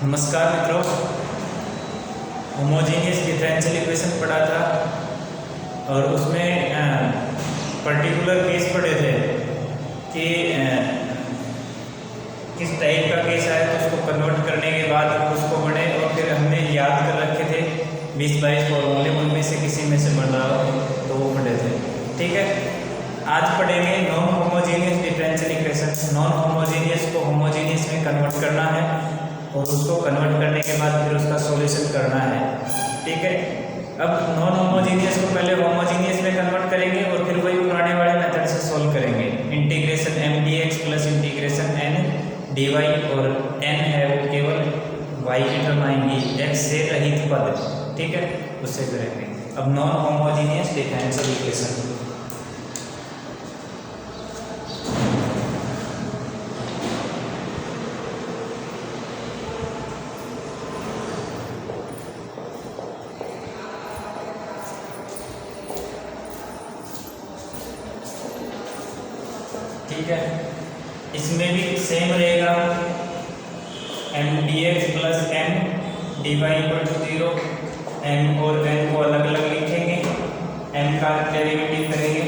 नमस्कार मित्रों, homogeneous differential equation पढ़ा था और उसमें पर्टिकुलर केस पढ़े थे कि किस टाइप का केस आए तो उसको कन्वर्ट करने के बाद उसको पढ़े और फिर हमने याद कर रखे थे 20-22 फॉर्मूले, उनमें से किसी में से बन रहा हो तो वो पढ़े थे। ठीक है, आज पढ़ेंगे non homogeneous differential equation. Non homogeneous को होमोजीनियस में कन्वर्ट करना है और उसको कन्वर्ट करने के बाद फिर उसका सॉल्यूशन करना है। ठीक है, अब नॉन होमोजीनियस को पहले होमोजीनियस में कन्वर्ट करेंगे और फिर वही पुराने वाले मेथड से सॉल्व करेंगे। Integration m dx plus integration n dy और n है वो केवल y की टर्म आएंगी, x से रहित पद। ठीक है, उससे करेंगे। अब नॉन होमोजीनियस डिफरेंशियल इक्वेशन। ठीक है, इसमें भी सेम रहेगा, m dx plus m dy equal to 0। m और n को अलग अलग लिखेंगे, m का डेरिवेटिव करेंगे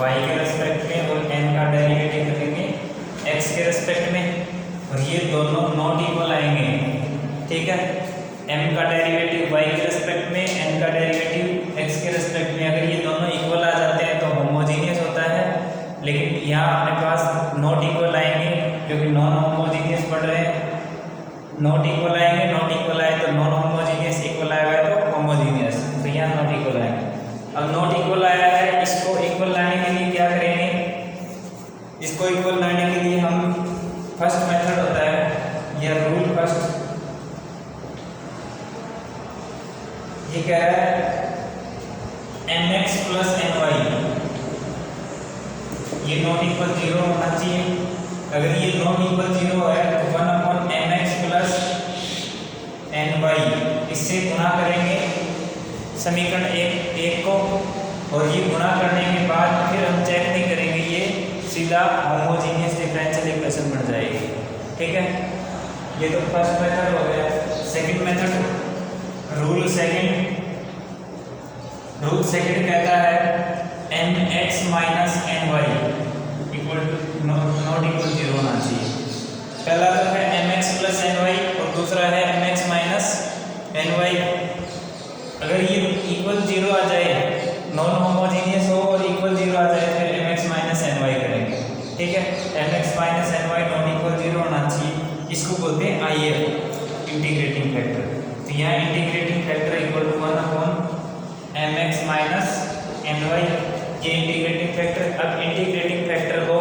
y के रेस्पेक्ट में और n का डेरिवेटिव करेंगे x के रेस्पेक्ट में, और ये दोनों नॉट इक्वल आएंगे। ठीक है, m का डेरिवेटिव y के रेस्पेक्ट में, n का डेरिवेटिव x के रेस्पेक्ट में। अगर ये दोनों इक्वल आ जाते हैं तो होमोजीनियस होता है, लेकिन यहाँ अपने पास नॉट इक्वल आएंगे क्योंकि नॉन होमोजीनियस पढ़ रहे हैं। नॉट इक्वल आएंगे, नॉट इक्वल आए तो नॉन होमोजीनियस, इक्वल आएगा तो होमोजीनियस, तो यहाँ नॉट इक्वल आएंगे। अब नॉट इक्वल आया है, इसको इक्वल लाने के लिए क्या करेंगे? इसको इक्वल लाने के लिए हम फर्स्ट मेथड होता है या रूल फर्स्ट, ये कह रहा है mx प्लस ny, ये नॉट इक्वल 0 होना चाहिए। अगर ये नॉट इक्वल 0 है तो 1/mx प्लस ny, इससे गुणा करेंगे समीकरण एक को, और ये गुणा करने के बाद फिर हम चेक नहीं करेंगे, ये सीधा होमोजीनियस डिफरेंशियल इक्वेशन बन जाएगी। ठीक है, ये तो फर्स्ट मेथड हो गया। सेकंड मेथड, रूल सेकंड कहता है mx minus ny equal to not equal 0 होना चाहिए। पहला तो है mx प्लस ny और दूसरा है mx माइनस ny। अगर ये इक्वल 0 आ जाए, नॉन होमोजीनियस हो और इक्वल 0 आ जाए, फिर mx माइनस ny करेंगे। ठीक है, mx minus ny not equal 0 होना चाहिए, इसको बोलते हैं IF, इंटीग्रेटिंग फैक्टर। तो यहाँ integrating factor equal to 1/mx minus ny, ये इंटीग्रेटिंग फैक्टर। अब इंटीग्रेटिंग फैक्टर को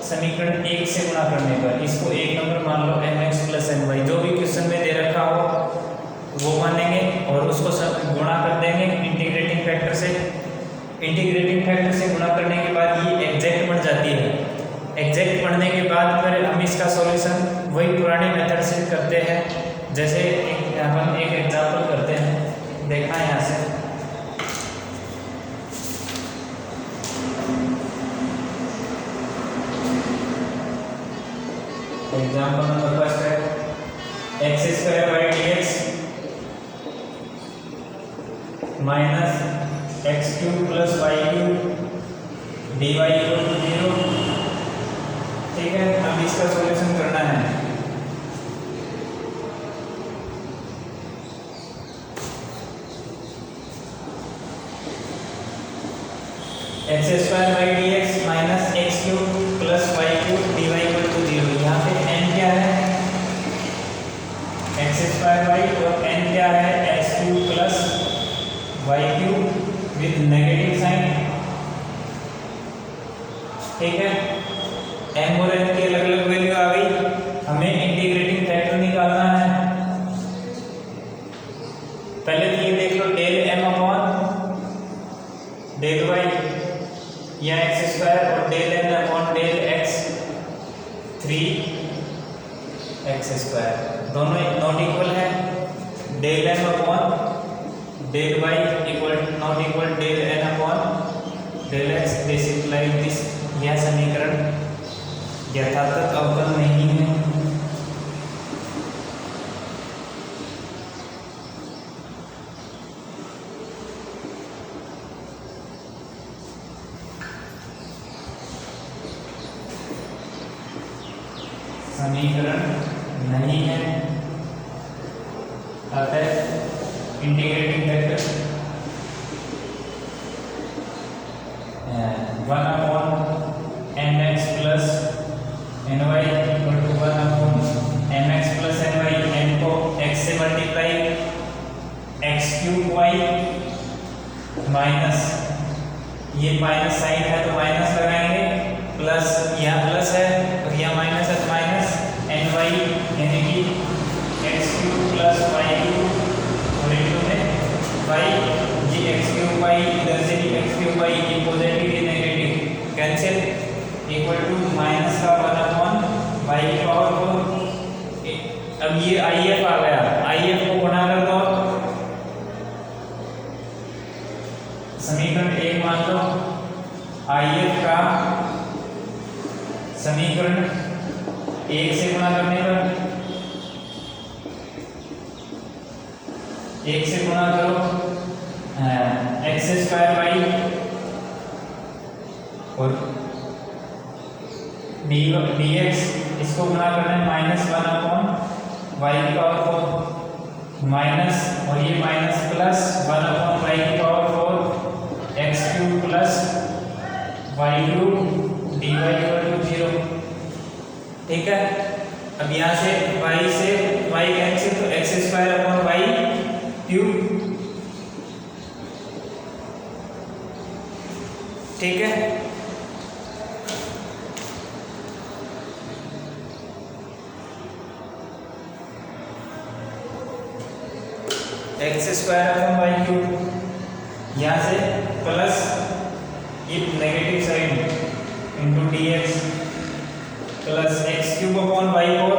समीकरण 1 से गुणा करने पर इसको 1 नंबर मान लो, mx प्लस ny, जो भी क्वेश्चन में दे रखा हो वो मानेंगे और उसको सब गुणा कर देंगे इंटीग्रेटिंग फैक्टर से। इंटीग्रेटिंग फैक्टर से गुणा करने के बाद ये एग्जैक्ट बन जाती है। एग्जैक्ट बनने के बाद फिर हम इसका सॉल्यूशन वही पुराने मेथड से करते हैं। जैसे हम एक एग्जांपल करते हैं, देखना है यहाँ से। एग्जाम्पल नंबर फर्स्ट है x square by d x minus x cube plus y cube d y equal to 0। ठीक है, अब इसका सॉल्यूशन करना है। X square by d x minus x cube plus y cube d y equal to 0। यहाँ पे n क्या है? एक्स स्क्वायर बाई, और n क्या है? X cube plus y cube with negative sign. ठीक है, m और n की अलग अलग वैल्यू आ गई, हमें इंटीग्रेटिंग फैक्टर निकालना है। पहले तो ये देख लो, del m upon del y या एक्स स्क्वायर, और del n upon del x 3x square, दोनों नॉट इक्वल है। Del m upon del y equal not equal del n upon del x, this implies this. यह समीकरण यथार्थ अवकल नहीं है। समीकरण नहीं है, अतः integrating factor 1/mx plus ny equal to 1/mx plus ny, n को x से मल्टीप्लाई x³ y माइनस, ये माइनस साइन है तो माइनस लगाएंगे, प्लस यहाँ प्लस है और यहाँ माइनस है तो माइनस ny यानी कि x³ plus y³ और इनटू में y, ये x³ y इधर से भी x³ y, ये पॉजिटिव ये negative cancel, equal to minus का 1/y की पावर 4। अब ये IF आ गया, IF को गुणा कर दो, समीकरण 1 मान लो, IF का समीकरण 1 से गुणा करने पर 1 से गुणा करो x² y और dx, इसको गुणा करना है -1/y की पावर 4 माइनस, और ये माइनस प्लस 1/y की power 4 x³ plus y³ dy equal to 0। ठीक है, अब यहाँ से y कैंसिल तो x²/y³। ठीक है, x²/y³ यहाँ से प्लस ये negative side into dx plus x³/y4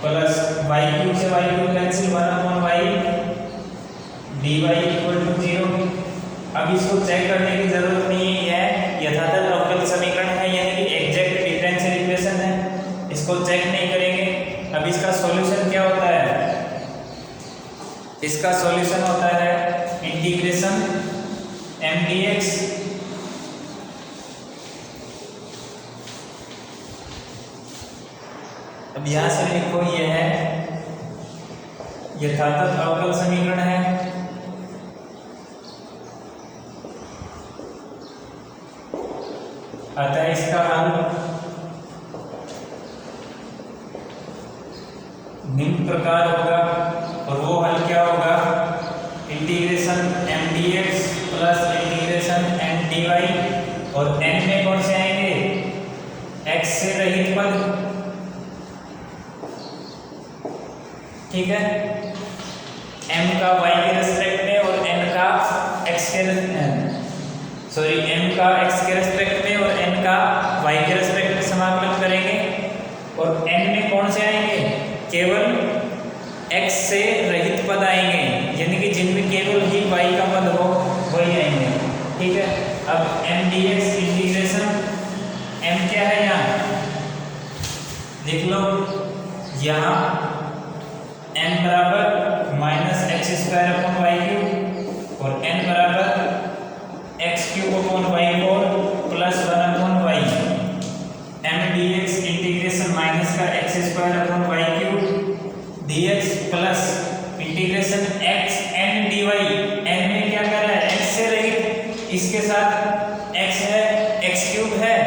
plus y³ से y³ cancel 1/y dy equal to 0। अब इसको चेक करने की जरूरत नहीं है, यह यथातथ अवकल समीकरण है यानी कि एग्जैक्ट डिफरेंशियल इक्वेशन है, इसको चेक नहीं करेंगे। अब इसका सॉल्यूशन क्या होता है, इसका सॉल्यूशन होता है इंटीग्रेशन m dx अब यहां से लिखो, यह है यथातथ अवकल समीकरण है, अतः इसका हल निम्न प्रकार होगा, और वो हल क्या होगा, integration m dx plus integration m dy, और n में कौन से आएंगे, x से रहित पद। ठीक है, m का y के रेस्पेक्ट में और n का x के m का x के रेस्पेक्ट में और n का y के रेस्पेक्ट में समाकलन करेंगे, और n में कौन से आएंगे, केवल x से रहित पद आएंगे, यानी कि जिनमें केवल ही y का पद हो वही आएंगे। ठीक है, अब m dx इंटीग्रेशन m क्या है, यहाँ लिख लो, यहाँ n बराबर -x²/y³ और n बराबर x³/y4 plus 1/y m dx integration minus का x²/y³ dx plus integration x n dy, n में क्या कर रहा है, x से रहित, इसके साथ x है, x³ है,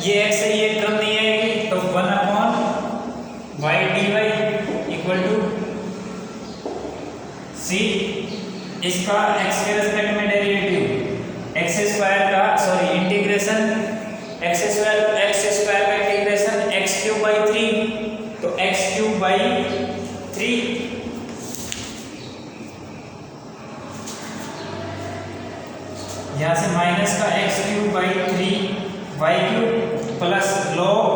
ये x है, ये टर्म नहीं आएगी, तो 1/y dy equal to c, इसका x के रेस्पेक्ट में डेरिवेटिव इंटीग्रेशन x² का इंटीग्रेशन x³/3, तो x³/3 यहाँ से माइनस का x³/3 y³ plus log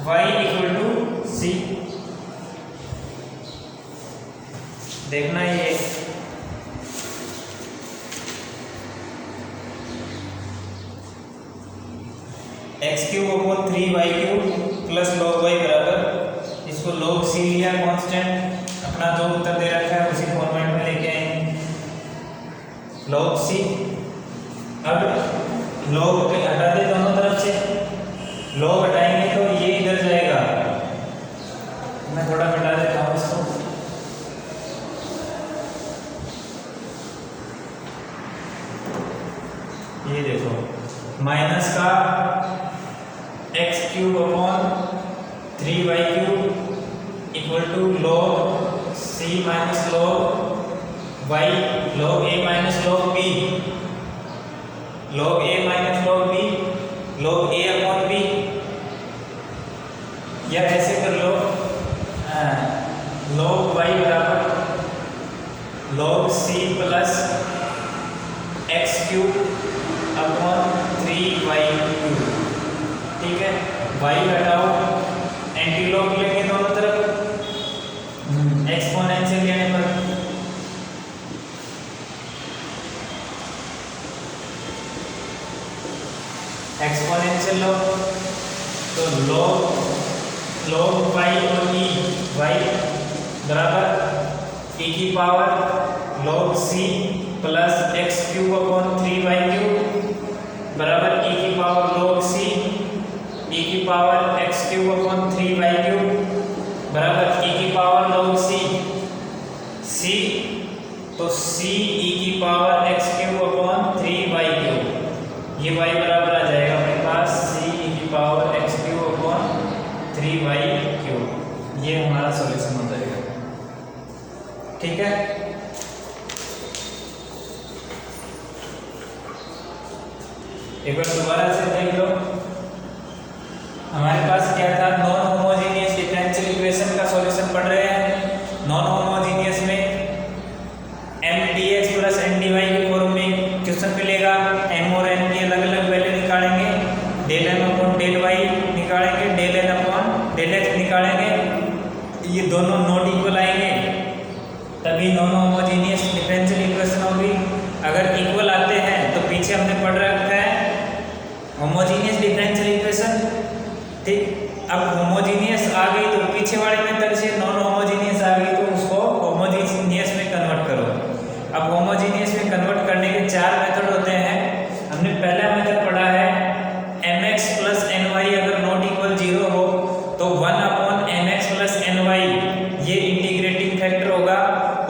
y equal to c। देखना ये x³/3y³ प्लस log y बराबर, इसको log c लिया कांस्टेंट, अपना जो उत्तर दे रखा है उसी फॉर्मेट में लेके आएंगे log c। अब log हटा दे दोनों तरफ log हटाएंगे तो ये इधर जाएगा। मैं थोड़ा मिटा देता हूँ इसको। ये देखो माइनस का x³ upon 3y³ equal to log c minus log y log a minus log b log a minus log b log a upon b, या ऐसे कर लो log y बराबर log c plus x³ upon 3y³। ठीक है, y हटाओ, anti log लेंगे दोनों तरफ एक्सपोनेंशियल लेने पर। एक्सपोनेंशियल लो तो log y और e y बराबर e की power log c plus x³ upon 3y³ बराबर e की पावर log c e की पावर x³ अपॉन 3y³ बराबर e की पावर log c तो c e की पावर x³ अपॉन 3y³, ये y बराबर आ जाएगा अपने पास c e की पावर x³ अपॉन 3y³। ये हमारा सॉल्यूशन हो जाएगा। ठीक है, एक बार दोबारा से देख लो। हमारे पास क्या था, नॉन होमोजेनियस डिफरेंशियल इक्वेशन का सॉल्यूशन पढ़ रहे हैं। नॉन होमोजेनियस में m dx plus n dy के फॉर्म में क्वेश्चन मिलेगा। m और n की अलग अलग वैल्यू निकालेंगे, del m upon del y निकालेंगे, del n upon del x निकालेंगे। ये दोनों नॉट इक्वल आएंगे तभी नॉन होमोजेनियस डिफरेंशियल इक्वेशन होगी। अगर इक्वल आते हैं तो पीछे हमने पढ़ रखा है होमोजेनियस डिफरेंशियल इक्वेशन। ठीक, अब होमोजेनियस आ गई तो पीछे वाले मेथड से, नॉन होमोजेनियस आ गई तो उसको होमोजेनियस में कन्वर्ट करो। अब होमोजेनियस में कन्वर्ट करने के 4 मेथड होते हैं। हमने पहला मेथड पढ़ा है mx प्लस ny अगर नॉट इक्वल 0 हो तो 1 अपॉन mx प्लस ny ये इंटीग्रेटिंग फैक्टर होगा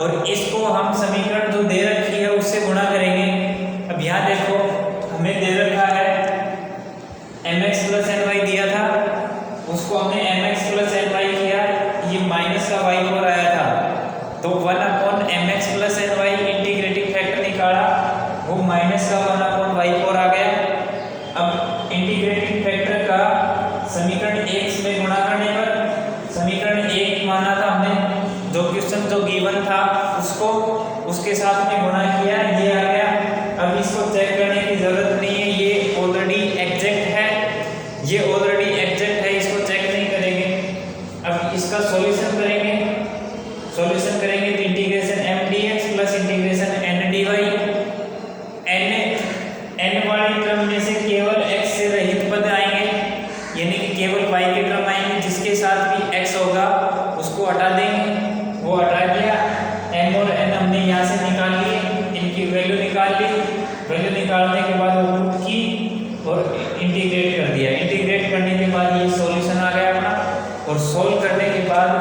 और इसको हम समीकरण जो दे रखी है उससे गुणा करेंगे। अब यहाँ देखो हमें दे रखा है mx प्लस ny दिया था, उसको हमने mx प्लस ny किया, ये माइनस का y4 आया था तो 1 upon mx plus ny integrating factor निकाला, वो माइनस का 1 अपॉन y4 आ गया। अब इंटीग्रेटिंग फैक्टर का समीकरण 1 में गुणा करने पर, समीकरण 1 माना था हमने, जो क्वेश्चन जो गिवन था उसको उसके साथ में गुणा किया, ये आ गया। अब इसको चेक करने की जरूरत नहीं है, ये ऑलरेडी एग्जैक्ट है, ये ऑलरेडी एग्जैक्ट है, इसको चेक नहीं करेंगे। अब इसका सॉल्यूशन करेंगे, सॉल्यूशन करेंगे तो integration m dx plus integration n dy, n वाली टर्म में से केवल x से रहित पद आएंगे, यानी कि केवल y के टर्म आएंगे, जिसके साथ भी x होगा उसको हटा देंगे। वो हटा दिया, m और n हमने यहाँ से निकाल लिए, इनकी वैल्यू निकाल ली, वैल्यू निकालने के बाद वो पुट की और इंटीग्रेट कर दिया। इंटीग्रेट करने के बाद ये सॉल्यूशन आ गया अपना, और सोल्व करने के बाद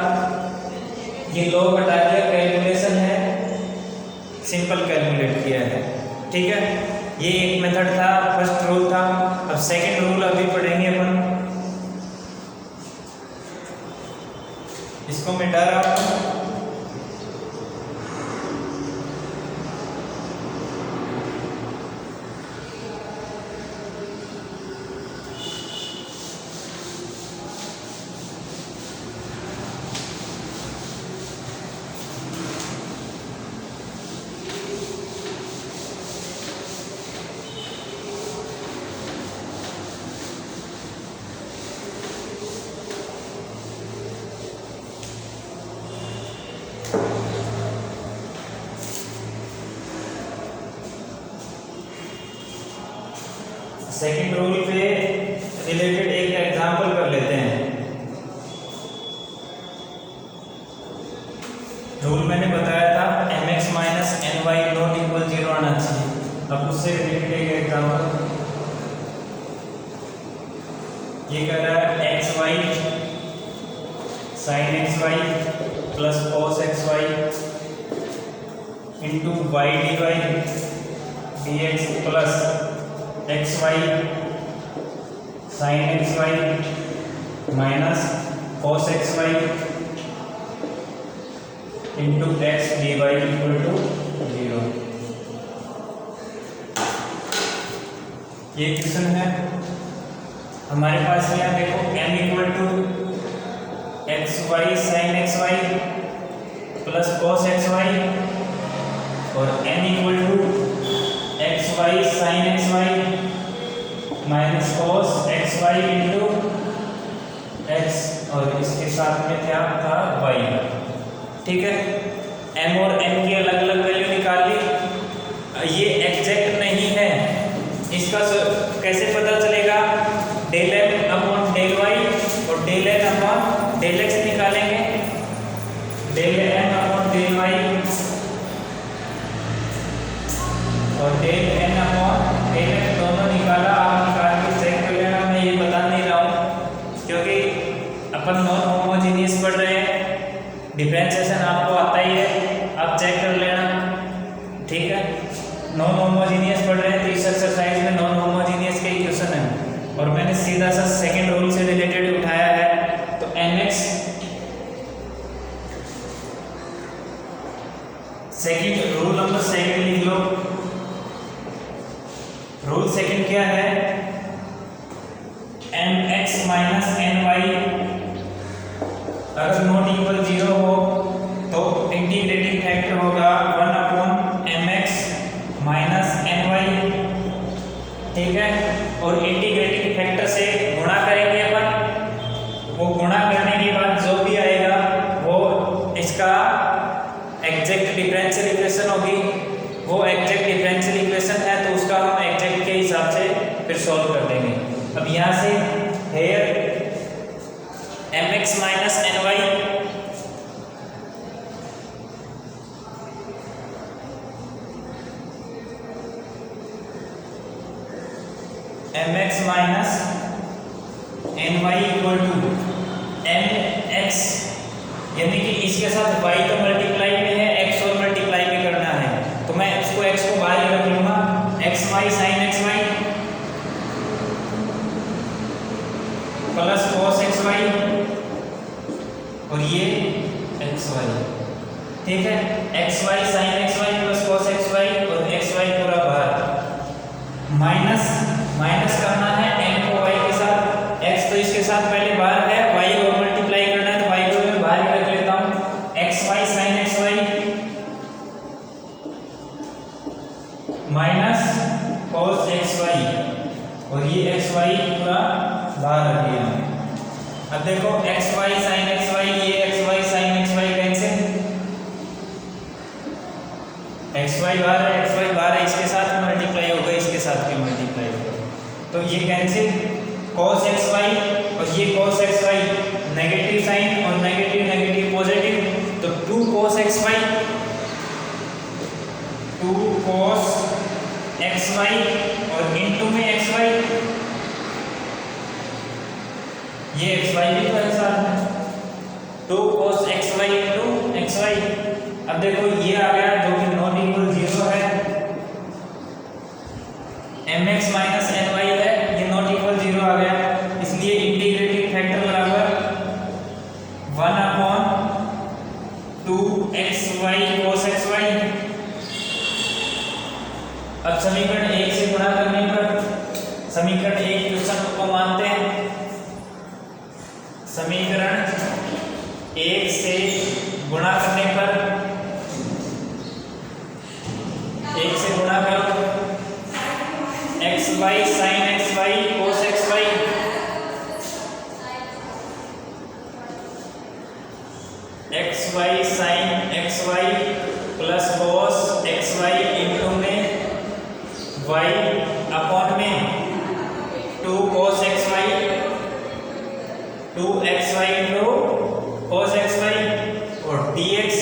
ये लॉग हटा दिया, कैलकुलेशन है, सिंपल कैलकुलेट किया है। ठीक है, ये एक मेथड था, फर्स्ट रूल था। अब सेकंड रूल अभी पढ़ेंगे अपन, इसको मिटा रहा हूँ। सेकंड रूल पे रिलेटेड एक एग्जांपल कर लेते हैं। रूल मैंने बताया था mx minus ny not equal 0 आना चाहिए। अब उससे रिलेटेड एक एग्जांपल, ये कह रहा है x y sine x y plus cos x y into y d y d x plus x y sine x y minus cos x y into x d y equal to 0। ये question है हमारे पास। यहाँ देखो m equal to x y sine x y plus cos x y और n equal to x y sine x y minus cos x y into x और इसके साथ में क्या था y। ठीक है, m और n की अलग अलग वैल्यू निकाल ली। ये एग्जैक्ट नहीं है, इसका कैसे पता चलेगा? Del m upon del y और del n upon del x निकालेंगे। Del m upon del y और del n upon del x दोनों निकाला। आप निकाल के चेक कर लेना, मैं ये बता नहीं रहा हूँ क्योंकि अपन नॉन होमोजीनियस पढ़ रहे हैं। डिफरेंशिएशन आपको आता ही है, आप चेक कर लेना। ठीक है, नॉन होमोजीनियस पढ़ रहे हैं तो इस एक्सरसाइज में नॉन होमोजीनियस के इक्वेशन है और मैंने सीधा सा सेकंड रूल से रिलेटेड उठाया है। तो mx second rule number second लिख लो। रूल सेकंड क्या है? mx माइनस ny अगर नॉट इक्वल 0 हो तो इंटीग्रेटिंग फैक्टर होगा 1 अपॉन mx माइनस ny। ठीक है, और इंटीग्रेटिंग फैक्टर से गुणा करेंगे अपन। वो गुणा करने के बाद जो भी आएगा वो इसका एग्जैक्ट डिफरेंशियल इक्वेशन होगी। वो एग्जैक्ट डिफरेंशियल इक्वेशन है तो उसका हम एग्जैक्ट के हिसाब से फिर सॉल्व कर देंगे। अब यहाँ से here mx minus ny mx minus ny equal to mx, यानी कि इसके साथ y तो मल्टीप्लाई में है, x और मल्टीप्लाई में करना है तो मैं इसको x को बाहर रख लूंगा। xy sin xy plus cos xy और ये xy। ठीक है, xy sin xy plus cos xy और xy पूरा बाहर। माइनस माइनस करना है n को y के साथ, x तो इसके साथ पहले बाहर है, y को मल्टीप्लाई करना है तो y को मैं बाहर ही रख लेता हूं। xy sin xy minus cos xy और ये xy पूरा बाहर रख दिया। अब देखो xy sin xy, ये xy sin xy cancel, xy बाहर है, xy बाहर है, इसके साथ मल्टीप्लाई होगा, इसके साथ भी मल्टीप्लाई होगा तो ये कैंसिल। cos xy और ये cos xy नेगेटिव साइन और नेगेटिव नेगेटिव पॉजिटिव तो 2 cos xy 2 cos xy और इनटू में xy, ये xy भी तो है साथ में 2 cos xy इनटू xy। अब देखो ये आ गया जो कि नॉट इक्वल 0 है, mx माइनस ny है, ये नॉट इक्वल 0 आ गया, इसलिए इंटीग्रेटिंग फैक्टर बराबर 1 अपॉन 2xy cos xy। अब समीकरण 1 से गुणा करने पर समीकरण 1 क्वेश्चन को मानते हैं। समीकरण 1 से गुणा करने पर 1 से गुणा करो xy sin xy cos xy xy sin xy plus cos xy into में y अपॉन में 2 cos xy 2xy into cos xy और dx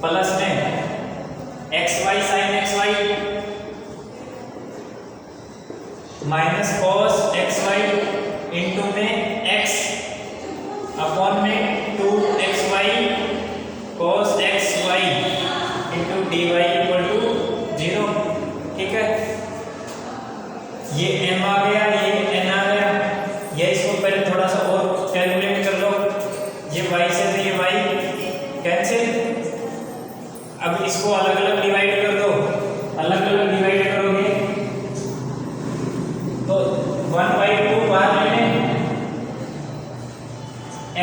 प्लस में xy sin xy minus cos xy into में x अपॉन में 2xy cos xy into dy equal to 0। ठीक है, ये m आ गया, ये n आ गया। ये इसको पहले थोड़ा सा और कैलकुलेट कर लो। ये y से तो ये y कैंसिल। अब इसको अलग अलग डिवाइड कर दो। अलग अलग डिवाइड करोगे तो 1/2 बाहर ले लें।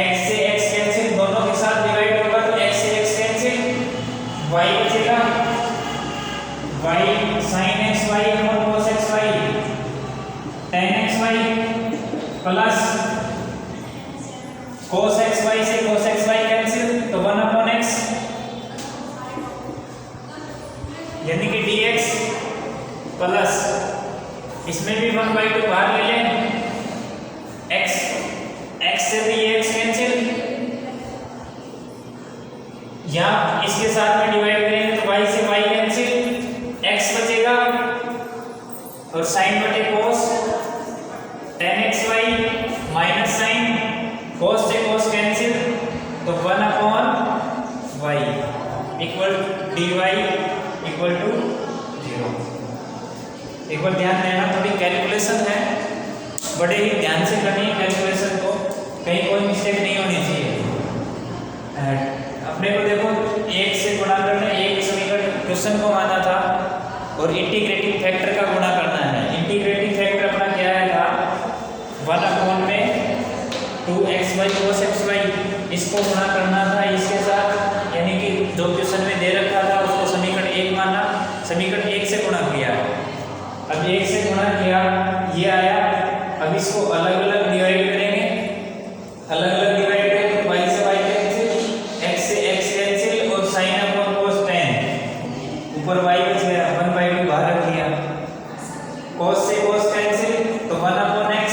x से x कैंसिल, दोनों के साथ डिवाइड होगा तो x से x कैंसिल, y बचेगा y sin xy और cos xy tan xy plus cos xy से cos xy कैंसिल तो 1/x यानी कि dx प्लस इसमें भी 1/2 बाहर ले लें। x से भी ये x कैंसिल, या इसके साथ में डिवाइड करेंगे तो y से y कैंसिल, x बचेगा और sin बटे cos tan xy minus sin cos से cos कैंसिल तो 1/y equal dy equal to 0। एक बार ध्यान देना, थोड़ी कैलकुलेशन है, बड़े ही ध्यान से करनी है कैलकुलेशन को, कहीं कोई मिस्टेक नहीं होनी चाहिए। अपने को देखो एक से गुणा करना, एक समीकरण क्वेश्चन को माना था और इंटीग्रेटिंग फैक्टर का गुणा करना है। इंटीग्रेटिंग फैक्टर अपना क्या है था 1/2 cos xy, इसको गुणा करना था इसके साथ, यानी कि जो क्वेश्चन में दे रखा था उसको समीकरण 1 माना, समीकरण 1 से गुणा किया। अब 1 से गुणा किया, ये आया। अब इसको अलग अलग डिवाइड करेंगे, अलग अलग डिवाइड करेंगे तो y से y कैंसिल, x से x कैंसिल और sin अपॉन cos tan, ऊपर y बच गया, 1/2 बाहर रख दिया। cos से cos कैंसिल तो 1/x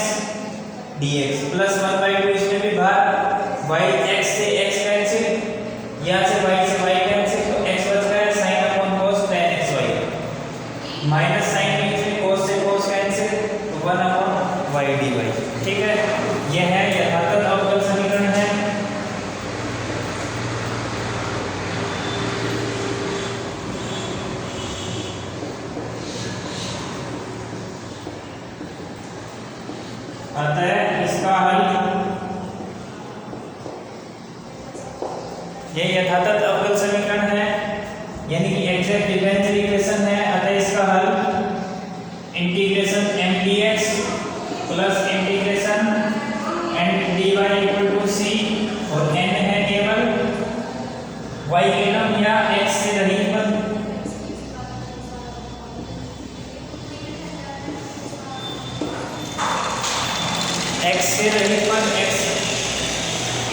dx प्लस 1/2 इसमें भी बाहर, y x से x कैंसिल, यहाँ से y कैंसिल तो x बच गया sin upon cos tan xy minus sin cos से cos कैंसिल तो 1/y dy। ठीक है, यह है यथातथ अवकल समीकरण है। अतः इसका हल, यह यथातथ अवकल समीकरण है, यानी कि एग्जैक्ट डिफरेंशियल इक्वेशन है। अतः इसका हल integration m dx plus integration n dy equal to c और n है केवल y एलम या x से रहित पद। x से रहित पद x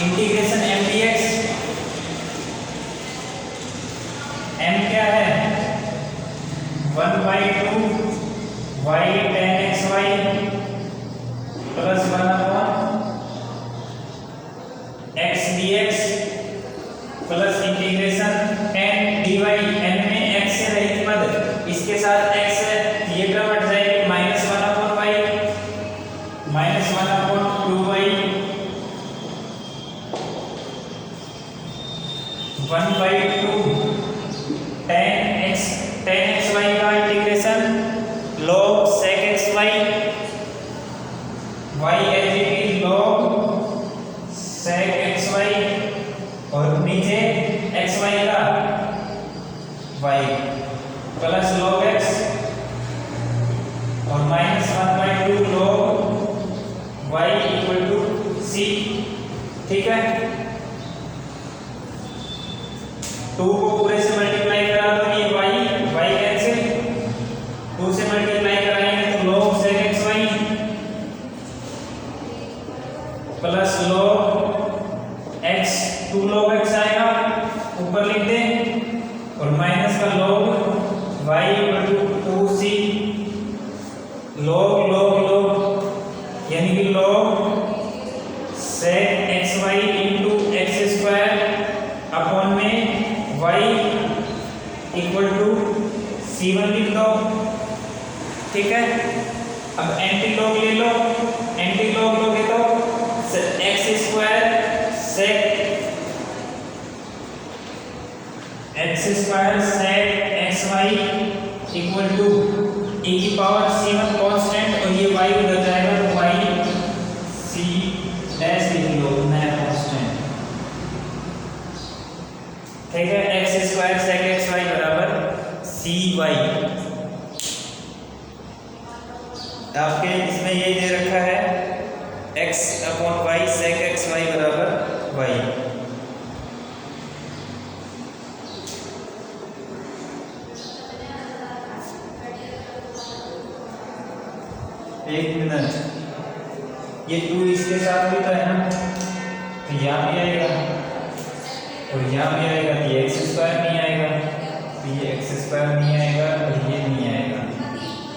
integration m dx, m क्या है 1/2 y tan xy plus 1/x dx plus integration n dy, n में x से रहित पद, इसके साथ x है, ये टर्म हट जाएगी, -1/y -1/2y 1/2 tan xy का integration log sec xy, y as it is log sec xy और नीचे xy का y प्लस log x और -1/2 log y equal to c। ठीक है, 2 को पूरे से मल्टीप्लाई करा दो, ये y कैंसिल, 2 से मल्टीप्लाई कराएंगे तो log sec xy plus log x, 2 log x आएगा, ऊपर लिख दें, और माइनस का log y equal to 2c log यानी कि log sec xy into x square upon में y इक्वल टू c1 लिख दो। ठीक है, अब एंटी लॉग ले लो, anti log x square sec x y equal to A की पावर c1 कांस्टेंट और ये y उधर जाएगा तो y c डैश लिख लो नया कांस्टेंट। ठीक है, x square sec x y बराबर cy। आपके इसमें ये दे रखा है x upon y sec x y बराबर y। एक मिनट, ये 2 इसके साथ भी तो है ना, तो यहाँ भी आएगा और यहाँ भी आएगा, तो ये एक्स स्क्वायर नहीं आएगा, तो ये एक्स स्क्वायर नहीं आएगा और ये नहीं आएगा।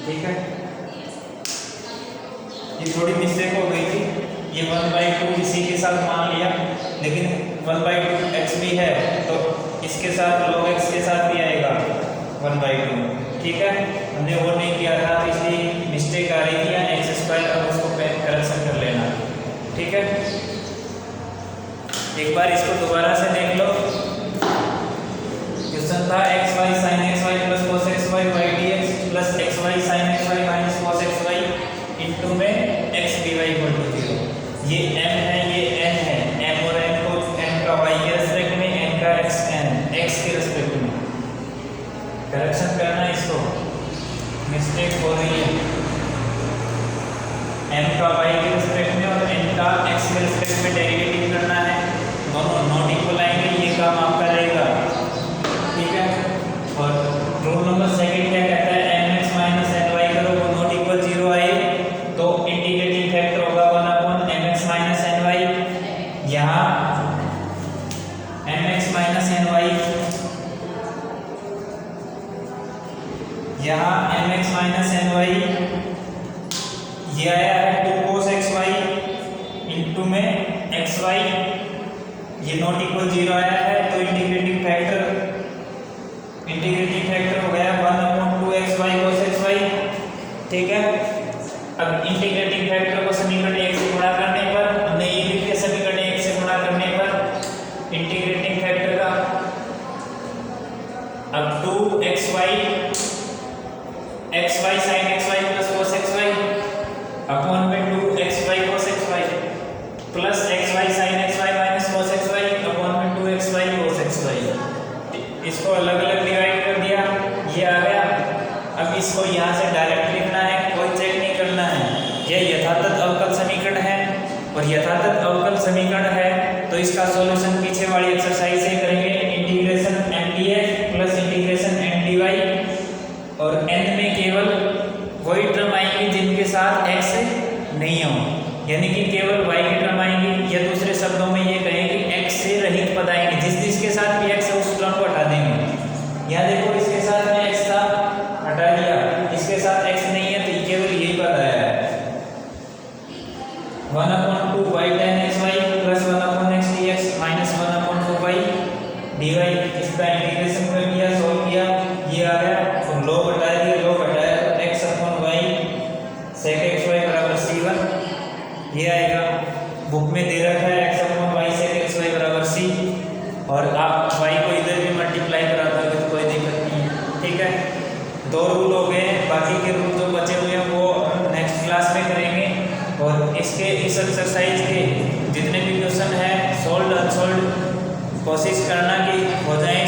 ठीक है, ये थोड़ी मिस्टेक हो गई थी, ये 1/2 इसी के साथ मान लिया, लेकिन 1/2 x भी है तो इसके साथ log x के साथ भी आएगा 1/2। ठीक है, हमने वो नहीं किया था तो इसलिए मिस्टेक आ रही थी, या एक्स स्क्वायर, अब उसको करेक्शन कर लेना। ठीक है, एक बार इसको दोबारा से देख लो। क्वेश्चन था x y sine x y plus cos x y y d x plus x y sine x y minus cos x y into में x d y equal to 0। ये m है, ये n है, m और n को n का y के respect में, n का x के रेस्पेक्ट में करेक्शन करना। इसको मिस्टेक हो रही है, m का y के रेस्पेक्ट में और n का x के रेस्पेक्ट में डेरिवेटिव करना है, दोनों नॉट इक्वल आएंगे, ये काम आपका रहेगा। ठीक है, और रूल नंबर सेकंड क्या कहता है, mx माइनस ny करो वो नॉट इक्वल 0 आए तो इंटीग्रेटिंग फैक्टर होगा 1/mx माइनस ny। यहाँ mx माइनस ny, यहाँ mx माइनस ny, ये आया है 2 cos xy इंटू में xy, ये नॉट इक्वल 0 आया है तो इंटीग्रेटिंग फैक्टर हो गया 1/2xy cos xy। ठीक है, अब इंटीग्रेटिंग फैक्टर को समीकरण 1 से गुणा करने पर, हमने ये लिख दिया समीकरण 1 से गुणा करने पर इंटीग्रेटिंग फैक्टर का, अब 2xy xy sin xy plus cos xy upon में 2xy cos xy plus xy sin xy minus cos xy upon में 2xy cos xy। इसको अलग अलग डिवाइड कर दिया, ये आ गया। अब इसको यहाँ से डायरेक्ट लिखना है, कोई चेक नहीं करना है। यह यथातथ अवकल समीकरण है और यथातथ अवकल समीकरण है तो इसका सॉल्यूशन पीछे वाली एक्सरसाइज से करेंगे। Integration mdx plus integration mdy, और n में केवल वही टर्म आएंगे जिनके साथ x नहीं हो, यानी कि केवल y की टर्म आएंगी, या दूसरे शब्दों में ये कहें कि x से रहित पद आएंगे, जिसके साथ भी x है उस टर्म को हटा देंगे। यहाँ देखो इसके साथ में x था, हटा दिया, इसके साथ x नहीं है तो केवल यही पद आया है 1/2 y tan xy plus 1/x dx minus 1/2y dy। इसका इंटीग्रेशन कर दिया, सॉल्व किया, ये आ गया, तो log हटा दिया, log हटाया तो x upon y sec xy बराबर c1 ये आएगा। बुक में दे रखा है x upon y sec xy बराबर c, और आप y को इधर भी मल्टीप्लाई करा दोगे तो कोई दिक्कत नहीं है। ठीक है, 2 रूल हो गए, बाकी के रूल जो बचे हुए हैं वो नेक्स्ट क्लास में करेंगे। और इसके इस एक्सरसाइज के जितने भी क्वेश्चन हैं सोल्व अनसोल्व कोशिश करना कि हो जाए।